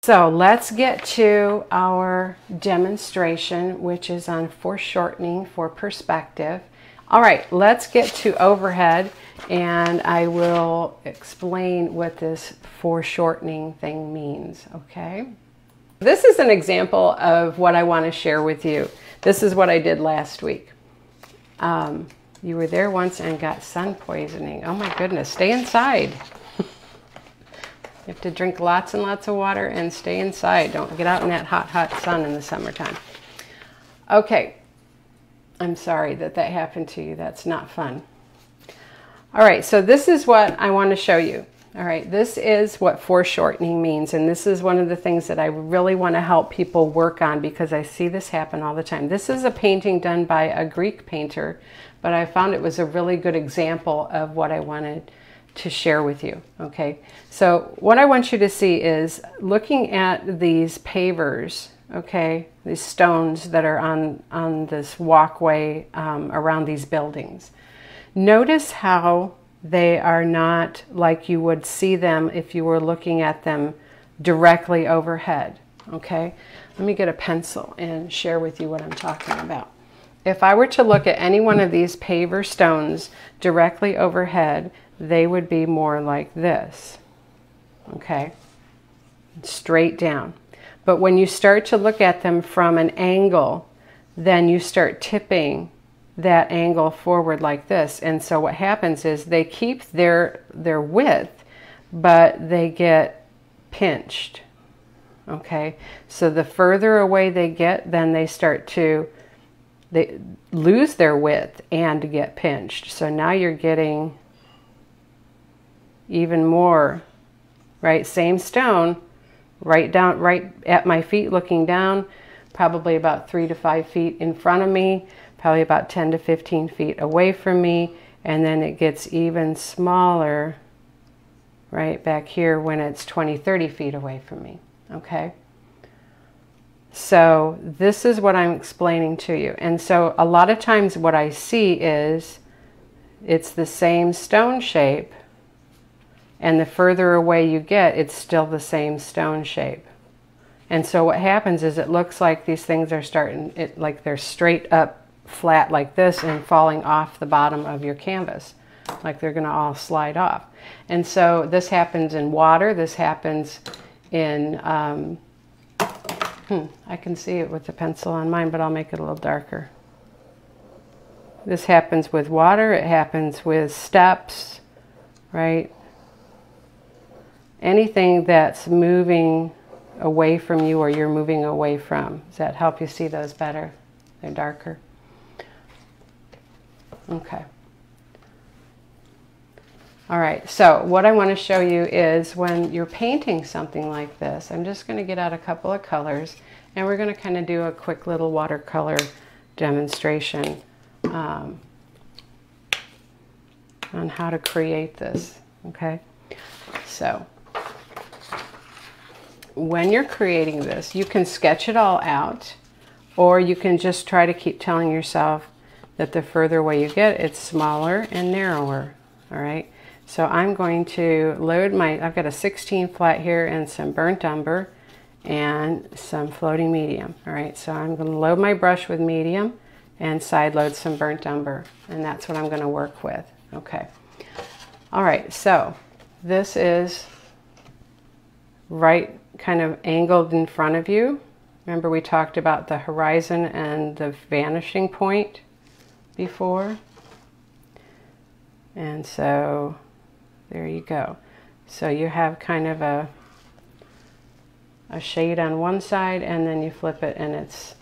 So let's get to our demonstration, which is on foreshortening for perspective. All right, let's get to overhead, and I will explain what this foreshortening thing means, okay? This is an example of what I want to share with you. This is what I did last week. You were there once and got sun poisoning. Oh my goodness, stay inside. You have to drink lots and lots of water and stay inside. Don't get out in that hot, hot sun in the summertime. Okay, I'm sorry that that happened to you. That's not fun. All right, so this is what I want to show you. All right, this is what foreshortening means, and this is one of the things that I really want to help people work on because I see this happen all the time. This is a painting done by a Greek painter, but I found it was a really good example of what I wanted to share with you. Okay, so what I want you to see is looking at these pavers, okay, these stones that are on this walkway around these buildings. Notice how they are not like you would see them if you were looking at them directly overhead. Okay, let me get a pencil and share with you what I'm talking about. If I were to look at any one of these paver stones directly overhead, they would be more like this, okay, straight down. But when you start to look at them from an angle, then you start tipping that angle forward like this. And so what happens is they keep their width, but they get pinched, okay? So the further away they get, then they start to they lose their width and get pinched. So now you're getting even more, right? Same stone, right at my feet looking down, probably about 3 to 5 feet in front of me, probably about 10 to 15 feet away from me, and then it gets even smaller right back here when it's 20, 30 feet away from me, okay? So this is what I'm explaining to you. And so a lot of times what I see is it's the same stone shape, and the further away you get, it's still the same stone shape. And so what happens is it looks like these things are like they're straight up flat like this and falling off the bottom of your canvas, like they're gonna all slide off. And so this happens in water, this happens in, I can see it with the pencil on mine, but I'll make it a little darker. This happens with water, it happens with steps, right? Anything that's moving away from you or you're moving away from. Does that help you see those better? They're darker. Okay. All right, so what I want to show you is when you're painting something like this, I'm just going to get out a couple of colors and we're going to kind of do a quick little watercolor demonstration on how to create this, okay? So when you're creating this, you can sketch it all out, or you can just try to keep telling yourself that the further away you get, it's smaller and narrower, all right? So I'm going to load I've got a 16 flat here and some burnt umber and some floating medium, all right? So I'm going to load my brush with medium and side load some burnt umber, and that's what I'm going to work with, okay? All right, so this is right kind of angled in front of you. Remember we talked about the horizon and the vanishing point before? And so there you go. So you have kind of a shade on one side and then you flip it and it's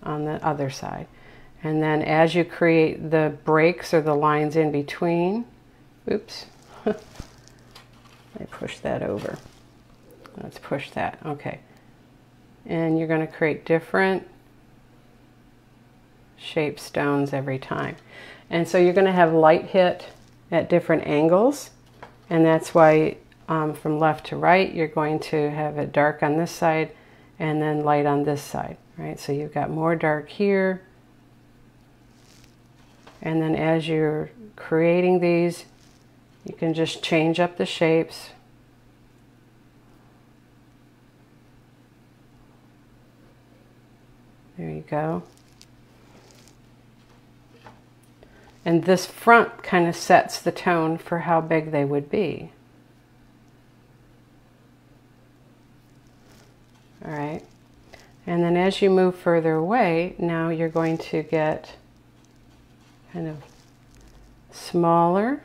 on the other side. And then as you create the breaks or the lines in between, oops, I pushed that over. Let's push that, okay. And you're going to create different shaped stones every time. And so you're going to have light hit at different angles, and that's why from left to right you're going to have it dark on this side and then light on this side, right? So you've got more dark here, and then as you're creating these you can just change up the shapes. There you go. And this front kind of sets the tone for how big they would be. All right. And then as you move further away, now you're going to get kind of smaller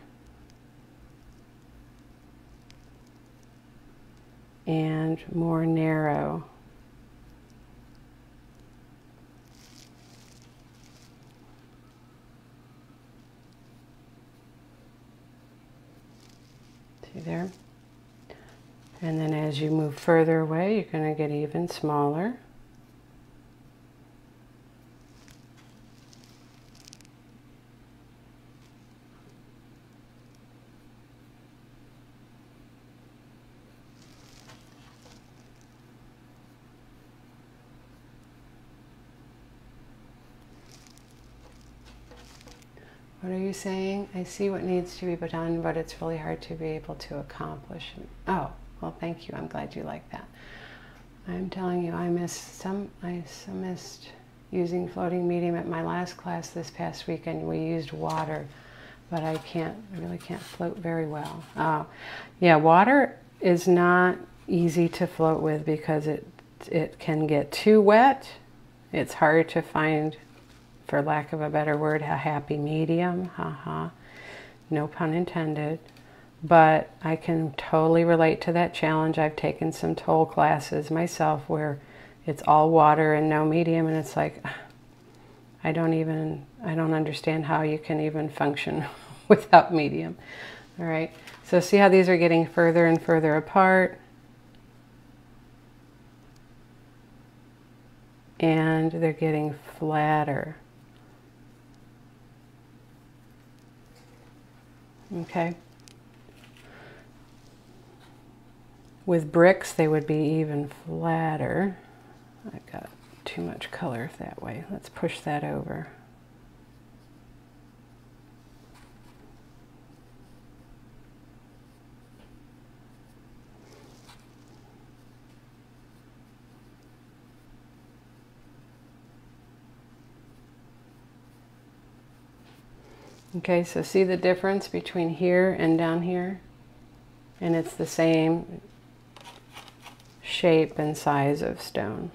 and more narrow. See there? And then as you move further away, you're going to get even smaller. What are you saying? I see what needs to be done, but it's really hard to be able to accomplish. Oh, well, thank you. I'm glad you like that. I'm telling you, I missed using floating medium at my last class this past weekend. We used water, but I really can't float very well. Yeah, water is not easy to float with because it can get too wet. It's hard to find, for lack of a better word, a happy medium. Haha. No pun intended. But I can totally relate to that challenge. I've taken some toll classes myself where it's all water and no medium, and it's like, I don't understand how you can even function without medium. All right, so see how these are getting further and further apart. And they're getting flatter. Okay. With bricks, they would be even flatter. I got too much color that way. Let's push that over. Okay, so see the difference between here and down here? And it's the same shape and size of stone.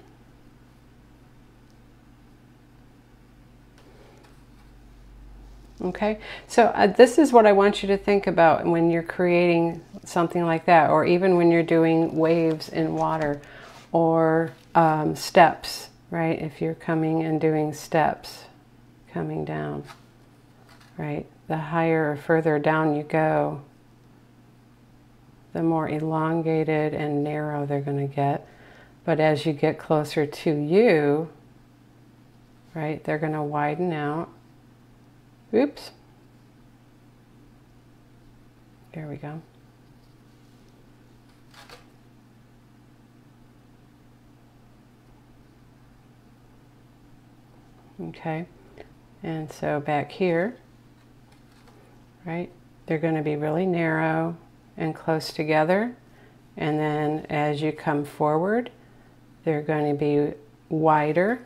Okay, so this is what I want you to think about when you're creating something like that, or even when you're doing waves in water, or steps, right? If you're coming and doing steps, coming down, right? The higher or further down you go, the more elongated and narrow they're going to get. But as you get closer to you, right, they're going to widen out. Oops. There we go. Okay. And so back here, right, they're going to be really narrow and close together, and then as you come forward, they're going to be wider,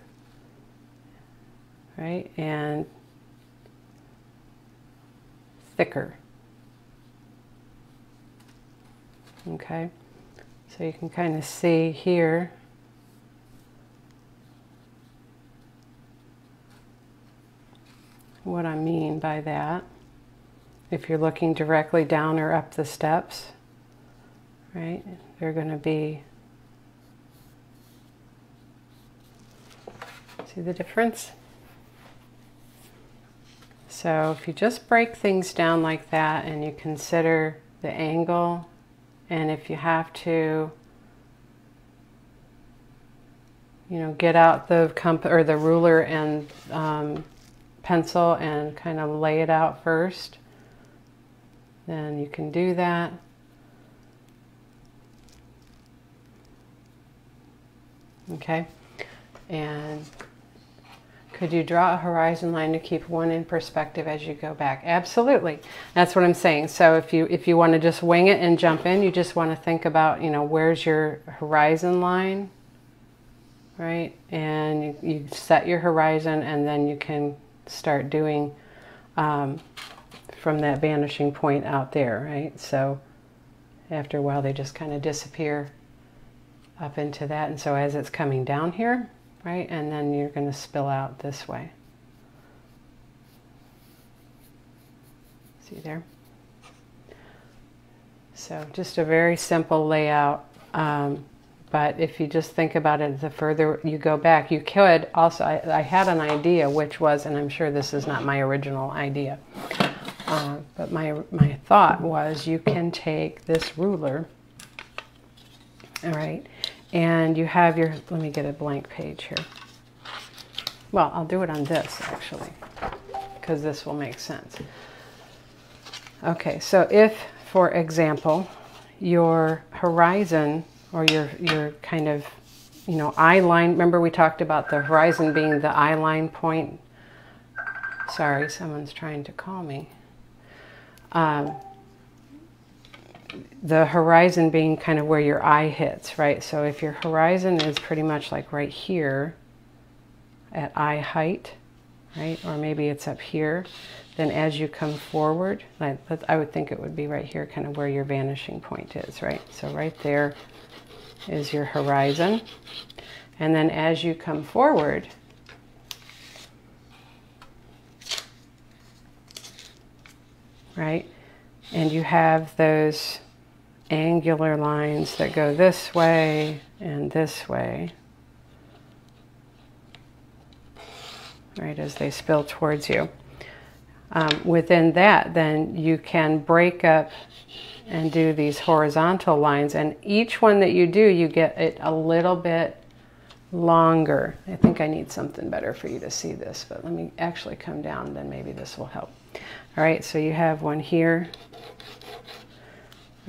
right, and thicker. Okay, so you can kind of see here what I mean by that. If you're looking directly down or up the steps, right, they're going to be, see the difference? So if you just break things down like that and you consider the angle, and if you have to, you know, get out the the ruler and pencil and kind of lay it out first, then you can do that. Okay, and could you draw a horizon line to keep one in perspective as you go back? Absolutely, that's what I'm saying. So if you want to just wing it and jump in, you just want to think about, you know, where's your horizon line, right? And you set your horizon, and then you can start doing from that vanishing point out there, right? So after a while, they just kind of disappear up into that. And so as it's coming down here, right, and then you're going to spill out this way. See there? So just a very simple layout. But if you just think about it, the further you go back, you could also, I had an idea, which was, and I'm sure this is not my original idea, but my thought was you can take this ruler, all right, and you have your, let me get a blank page here. Well, I'll do it on this actually, because this will make sense. Okay, so if, for example, your horizon or your kind of, you know, eye line, remember we talked about the horizon being the eye line point. Sorry, someone's trying to call me. The horizon being kind of where your eye hits, right? So if your horizon is pretty much like right here at eye height, right? Or maybe it's up here, then as you come forward, I would think it would be right here, kind of where your vanishing point is, right? So right there is your horizon. And then as you come forward, right? And you have those angular lines that go this way and this way, right, as they spill towards you. Within that, then you can break up and do these horizontal lines, and each one that you do, you get it a little bit longer. I think I need something better for you to see this, but let me actually come down, then maybe this will help. All right, so you have one here,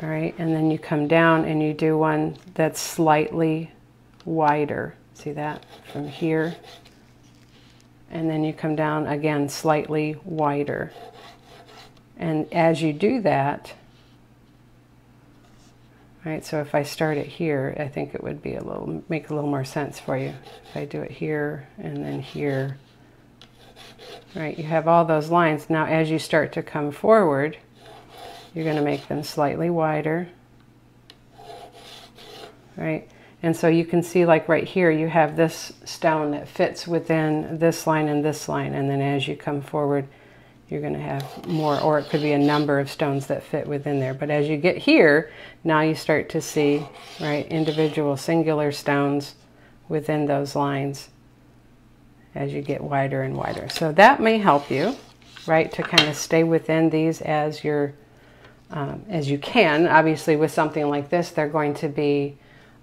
all right, and then you come down and you do one that's slightly wider. See that? From here. And then you come down again slightly wider. And as you do that, right, so if I start it here, I think it would be make a little more sense for you. If I do it here and then here, right, you have all those lines. Now as you start to come forward, you're going to make them slightly wider, right? And so you can see, like right here, you have this stone that fits within this line and this line. And then as you come forward, you're going to have more, or it could be a number of stones that fit within there. But as you get here, now you start to see, right, individual singular stones within those lines as you get wider and wider. So that may help you, right, to kind of stay within these as you're, as you can. Obviously, with something like this, they're going to be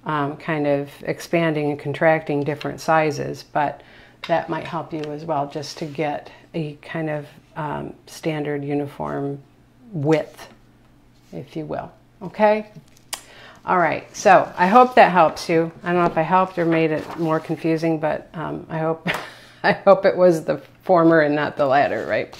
kind of expanding and contracting different sizes, but that might help you as well, just to get a kind of standard uniform width, if you will. Okay? All right, so I hope that helps you. I don't know if I helped or made it more confusing, but I hope I hope it was the former and not the latter, right?